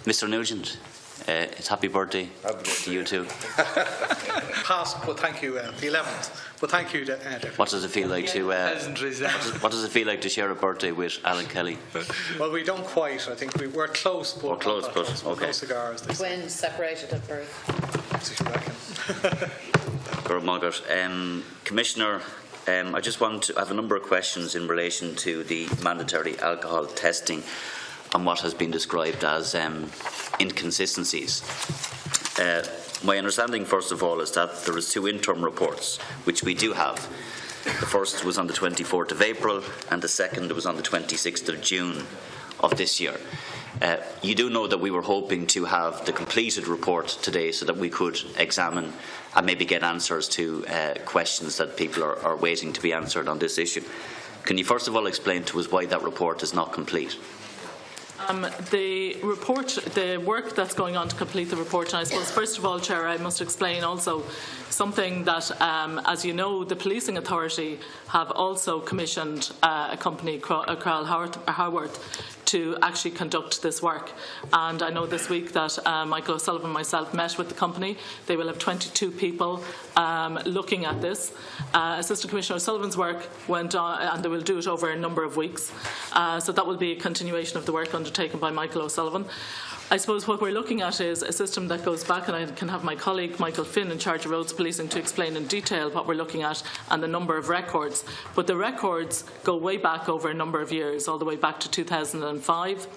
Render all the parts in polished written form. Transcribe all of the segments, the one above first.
Mr. Nugent, it's happy birthday to you too. Past, but thank you. The 11th, but thank you. What does it feel like to? What does it feel like to share a birthday with Alan Kelly? Well, we don't quite. I think we're close. But we're close, but okay. No cigars. Twins separated at birth. That's what you reckon. Commissioner, I just want to have a number of questions in relation to the mandatory alcohol testing and what has been described as inconsistencies. My understanding, first of all, is that there is 2 interim reports, which we do have. The first was on the 24th of April, and the second was on the 26th of June of this year. You do know that we were hoping to have the completed report today so that we could examine and maybe get answers to questions that people are waiting to be answered on this issue. Can you first of all explain to us why that report is not complete? The report, the work that's going on to complete the report, and I suppose first of all, Chair, I must explain also something that, as you know, the Policing Authority have also commissioned a company, Crowell Haworth, to actually conduct this work. And I know this week that Michael O'Sullivan and myself met with the company. They will have 22 people looking at this. Assistant Commissioner O'Sullivan's work went on, and they will do it over a number of weeks. So that will be a continuation of the work undertaken by Michael O'Sullivan. I suppose what we're looking at is a system that goes back, and I can have my colleague Michael Finn in charge of roads policing to explain in detail what we're looking at and the number of records. But the records go way back over a number of years, all the way back to 2005.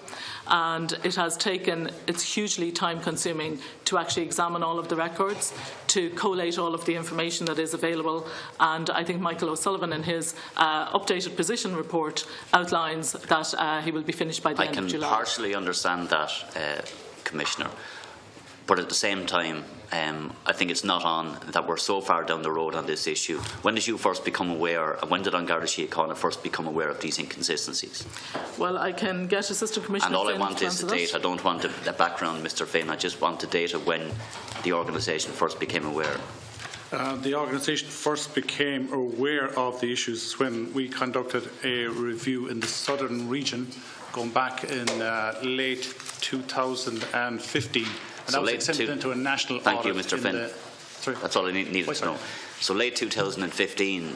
And it has taken, it's hugely time consuming to actually examine all of the records, to collate all of the information that is available. And I think Michael O'Sullivan in his updated position report outlines that he will be finished by the end of July. I can partially understand that, Commissioner, but at the same time I think it's not on that we're so far down the road on this issue. When did you first become aware, when did Garda Síochána first become aware of these inconsistencies? Well, I can get Assistant Commissioner And all Finn I want is the date. I don't want the background, Mr. Finn. I just want the date of when the organisation first became aware. The organisation first became aware of the issues when we conducted a review in the southern region going back in late 2015. And so that was extended into a national Thank audit. you, Mr. Finn. That's all I needed to know. So late 2015,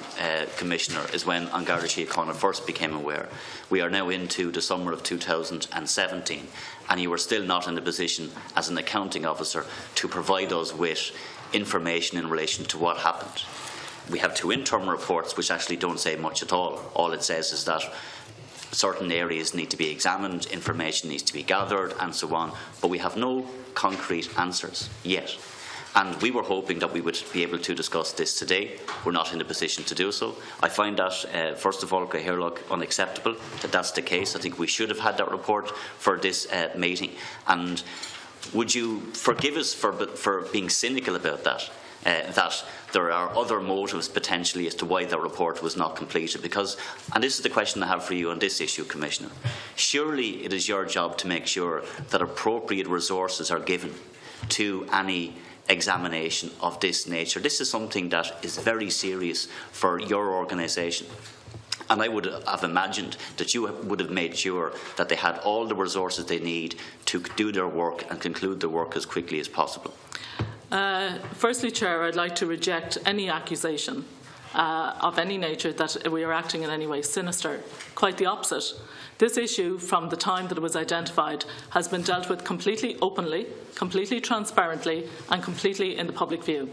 Commissioner, is when Garda Síochána first became aware. We are now into the summer of 2017, and you are still not in a position as an accounting officer to provide us with information in relation to what happened. We have 2 interim reports which actually don't say much at all. All it says is that certain areas need to be examined, information needs to be gathered and so on, but we have no concrete answers yet. And we were hoping that we would be able to discuss this today. We're not in a position to do so. I find that, first of all, unacceptable that that's the case. I think we should have had that report for this meeting. And would you forgive us for being cynical about that? That there are other motives potentially as to why the report was not completed, because, and this is the question I have for you on this issue, Commissioner, surely it is your job to make sure that appropriate resources are given to any examination of this nature. This is something that is very serious for your organisation. And I would have imagined that you would have made sure that they had all the resources they need to do their work and conclude their work as quickly as possible. Firstly, Chair, I'd like to reject any accusation of any nature that we are acting in any way sinister. Quite the opposite. This issue, from the time that it was identified, has been dealt with completely openly, completely transparently, and completely in the public view.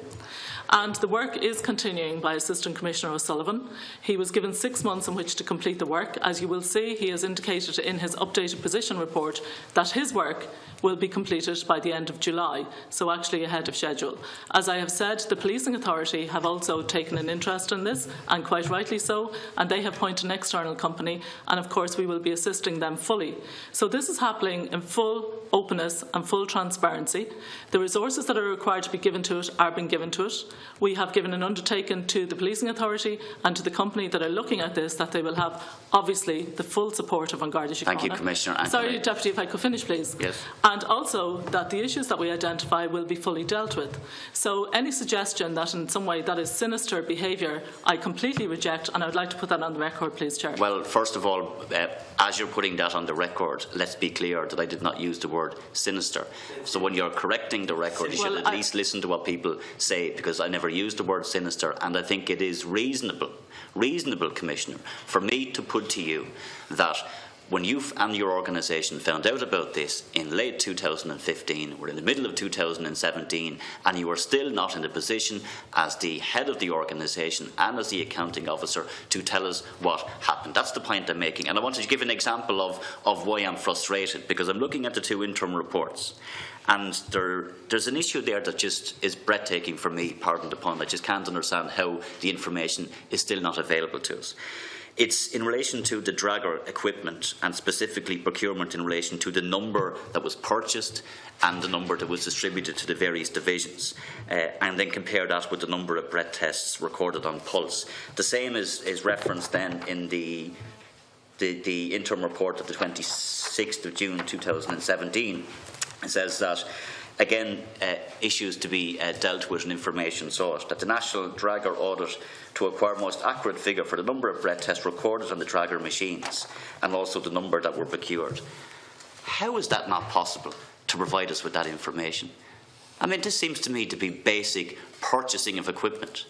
And the work is continuing by Assistant Commissioner O'Sullivan. He was given 6 months in which to complete the work. As you will see, he has indicated in his updated position report that his work will be completed by the end of July, so actually ahead of schedule. As I have said, the Policing Authority have also taken an interest in this, and quite rightly so, and they have appointed an external company, and of course we will be assisting them fully. So this is happening in full openness and full transparency. The resources that are required to be given to it are being given to it. We have given an undertaking to the Policing Authority and to the company that are looking at this that they will have, obviously, the full support of Garda Síochána. Thank you, Commissioner. Sorry, Deputy, if I could finish, please. Yes. And also that the issues that we identify will be fully dealt with. So any suggestion that in some way that is sinister behaviour, I completely reject, and I would like to put that on the record, please, Chair. Well, first of all, as you're putting that on the record, let's be clear that I did not use the word sinister. So when you're correcting the record, you should at least listen to what people say, because I never used the word sinister, and I think it is reasonable, Commissioner, for me to put to you that when you and your organisation found out about this in late 2015, we're in the middle of 2017, and you are still not in a position as the head of the organisation and as the accounting officer to tell us what happened. That's the point I'm making. And I wanted to give an example of why I'm frustrated, because I'm looking at the 2 interim reports. And there's an issue there that just is breathtaking for me, pardon the pun. I just can't understand how the information is still not available to us. It's in relation to the dragger equipment, and specifically procurement in relation to the number that was purchased and the number that was distributed to the various divisions, and then compare that with the number of breath tests recorded on pulse. The same is referenced then in the interim report of the 26th of June 2017. It says that, again, issues to be dealt with in information sought, that the National Dragger Audit to acquire most accurate figure for the number of breath tests recorded on the dragger machines and also the number that were procured. How is that not possible to provide us with that information? I mean, this seems to me to be basic purchasing of equipment.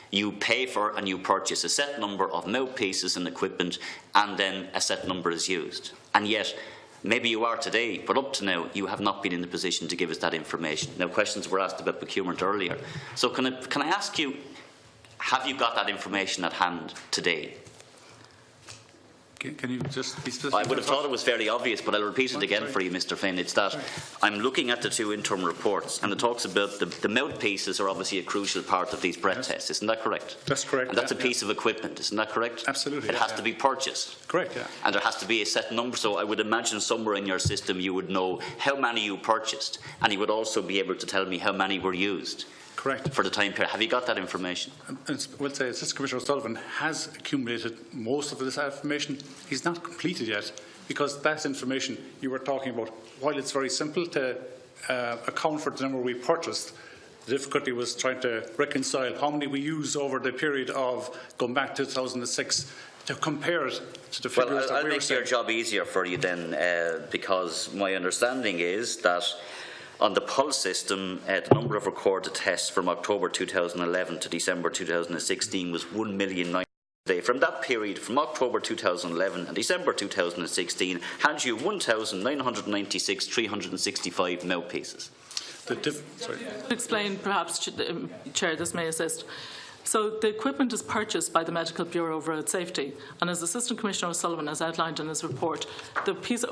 You pay for and you purchase a set number of mouthpieces and equipment, and then a set number is used. And yet, maybe you are today, but up to now, you have not been in the position to give us that information. Now, questions were asked about procurement earlier. So can I ask you, have you got that information at hand today? Can you just be specific? I would have thought it was fairly obvious, but I'll repeat it again for you, Mr. Finn. It's that I'm looking at the 2 interim reports, and it talks about the mouthpieces are obviously a crucial part of these breath tests. Isn't that correct? That's correct. And that's a piece of equipment. Isn't that correct? Absolutely. It has to be purchased. Correct, yeah. And there has to be a set number. So I would imagine somewhere in your system you would know how many you purchased, and you would also be able to tell me how many were used. Correct. For the time period. Have you got that information? We'll say Assistant Commissioner O'Sullivan has accumulated most of this information. He's not completed yet, because that information you were talking about, while it's very simple to account for the number we purchased, the difficulty was trying to reconcile how many we used over the period of going back to 2006 to compare it to the figures that we were saying. I'll make your job easier for you then, because my understanding is that on the pulse system, the number of recorded tests from October 2011 to December 2016 was 1,009,000 a day. From that period, from October 2011 and December 2016, had you 1,996 365 mouthpieces. Explain, perhaps, Chair, this may assist. So the equipment is purchased by the Medical Bureau of Road Safety, and as Assistant Commissioner O'Sullivan has outlined in his report,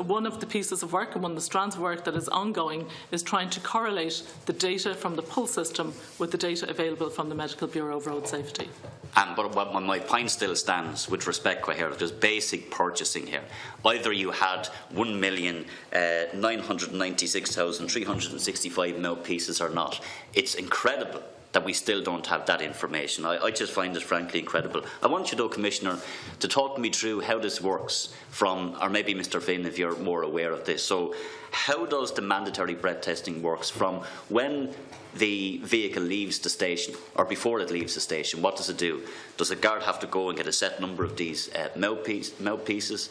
one of the pieces of work and one of the strands of work that is ongoing is trying to correlate the data from the pulse system with the data available from the Medical Bureau of Road Safety. But my point still stands with respect here. There's basic purchasing here. Either you had 1,996,365 mouthpieces or not. It's incredible that we still don't have that information. I just find it frankly incredible. I want you, though, Commissioner, to talk me through how this works from, or maybe Mr. Finn, if you're more aware of this. So how does the mandatory breath testing works from when the vehicle leaves the station, or before it leaves the station? What does it do? Does a guard have to go and get a set number of these mouthpieces?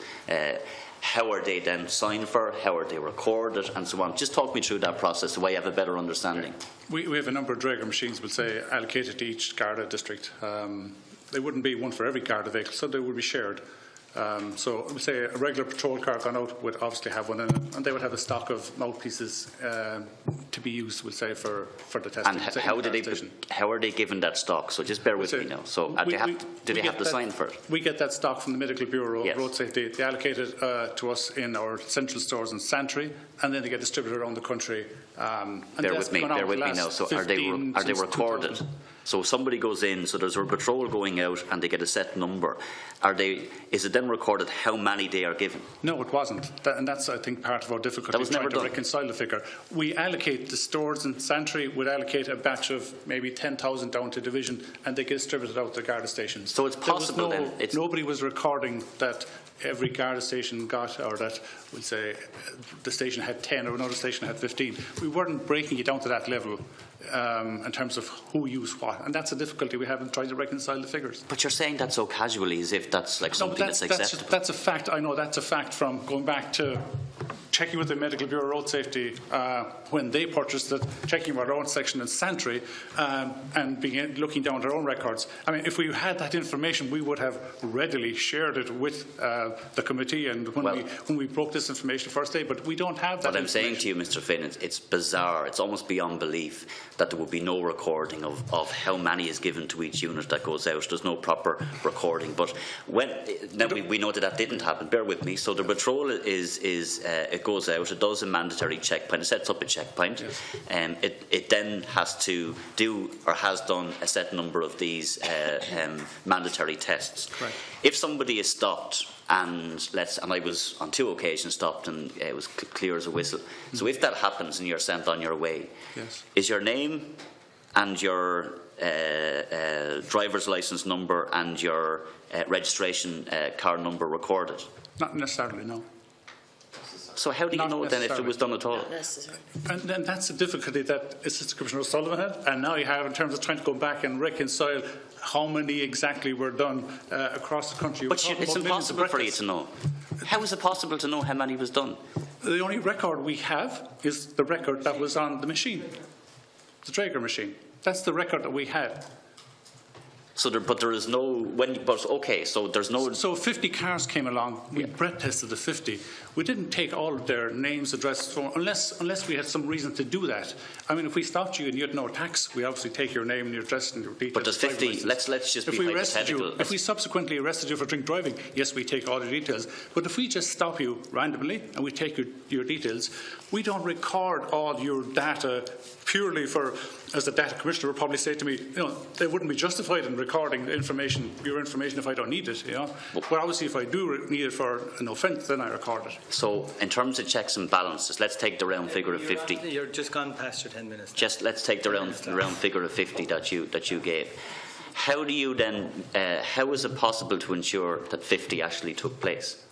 How are they then signed for? How are they recorded? And so on. Just talk me through that process so I have a better understanding. We have a number of dragger machines, we'll say, allocated to each Garda district. They wouldn't be one for every Garda vehicle, so they would be shared. So we'll say a regular patrol car gone out would obviously have one in it, and they would have a stock of mouthpieces to be used, we'll say, for the testing. And how are they given that stock? So just bear with me now. So do they have to sign for it? We get that stock from the Medical Bureau yes. of Road Safety. They allocate it to us in our central stores and Santry, and then they get distributed around the country. Bear with me now. So are they recorded? So somebody goes in, so there's a patrol going out and they get a set number. Is it then recorded how many they are given? No, it wasn't. And that's, I think, part of our difficulty trying to reconcile the figure. We allocate the stores in Santry, would allocate a batch of maybe 10,000 down to division, and they get distributed out to Garda stations. So it's possible nobody was recording that every Garda station got, or that we'll say the station had 10 or another station had 15. We weren't breaking it down to that level in terms of who used what, and that's a difficulty we have in trying to reconcile the figures. But you're saying that so casually, as if that's like something that's acceptable. That's a fact. I know that's a fact from going back to checking with the Medical Bureau of Road Safety when they purchased it, checking with our own section in Santry, and looking down at our own records. I mean, if we had that information, we would have readily shared it with the committee and when we broke this information the first day, but we don't have that. What I'm saying to you, Mr. Finn, it's bizarre. It's almost beyond belief that there would be no recording of how many is given to each unit that goes out. There's no proper recording. But now we know that didn't happen. Bear with me. So the patrol it goes out. It does a mandatory checkpoint. It sets up a checkpoint. Yes. It then has to do or has done a set number of these mandatory tests. Right. If somebody is stopped, and I was on 2 occasions stopped, and it was clear as a whistle. Mm-hmm. So if that happens and you're sent on your way, yes, is your name and your driver's license number and your registration card number recorded? Not necessarily, no. So how do you know then if it was done at all? Not necessarily. And then that's the difficulty that Assistant Commissioner O'Sullivan had, and now you have in terms of trying to go back and reconcile how many exactly were done across the country. But it's impossible for you to know. How is it possible to know how many was done? The only record we have is the record that was on the machine, the Draeger machine. That's the record that we had. So there is no so there's no. So 50 cars came along. We breath tested the 50. We didn't take all of their names, addresses, phone, unless we had some reason to do that. I mean, if we stopped you and you had no tax, we obviously take your name and your address and your details. But there's 50. Let's just be hypothetical. If we subsequently arrested you for drink driving, yes, we take all your details. But if we just stop you randomly and we take your details, we don't record all your data purely for, as the data commissioner would probably say to me, they wouldn't be justified in recording your information if I don't need it, But obviously if I do need it for an offence, then I record it. So in terms of checks and balances, let's take the round figure of 50. You're just gone past your 10 minutes. Let's take the round figure of 50 that you gave. How do you then, how is it possible to ensure that 50 actually took place?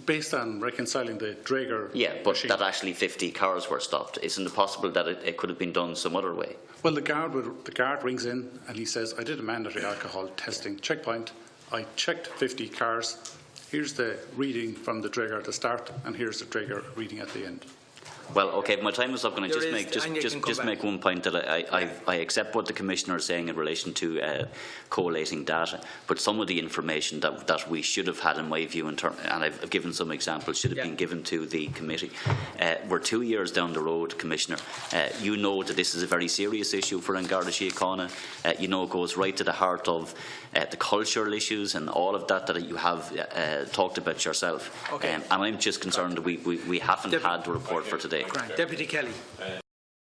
Based on reconciling the Draeger machine. That actually 50 cars were stopped. Isn't it possible that it could have been done some other way? Well, the guard rings in and he says, I did a mandatory alcohol testing checkpoint. I checked 50 cars. Here's the reading from the Draeger at the start, and here's the Draeger reading at the end. Well, okay, my time is up. Can I just make one point that I accept what the Commissioner is saying in relation to collating data, but some of the information that we should have had, in my view, and I've given some examples, should have been given to the committee. We're 2 years down the road, Commissioner. You know that this is a very serious issue for Garda Síochána. You know it goes right to the heart of the cultural issues and all of that you have talked about yourself. Okay. And I'm just concerned that we haven't had the report for today. Deputy Kelly.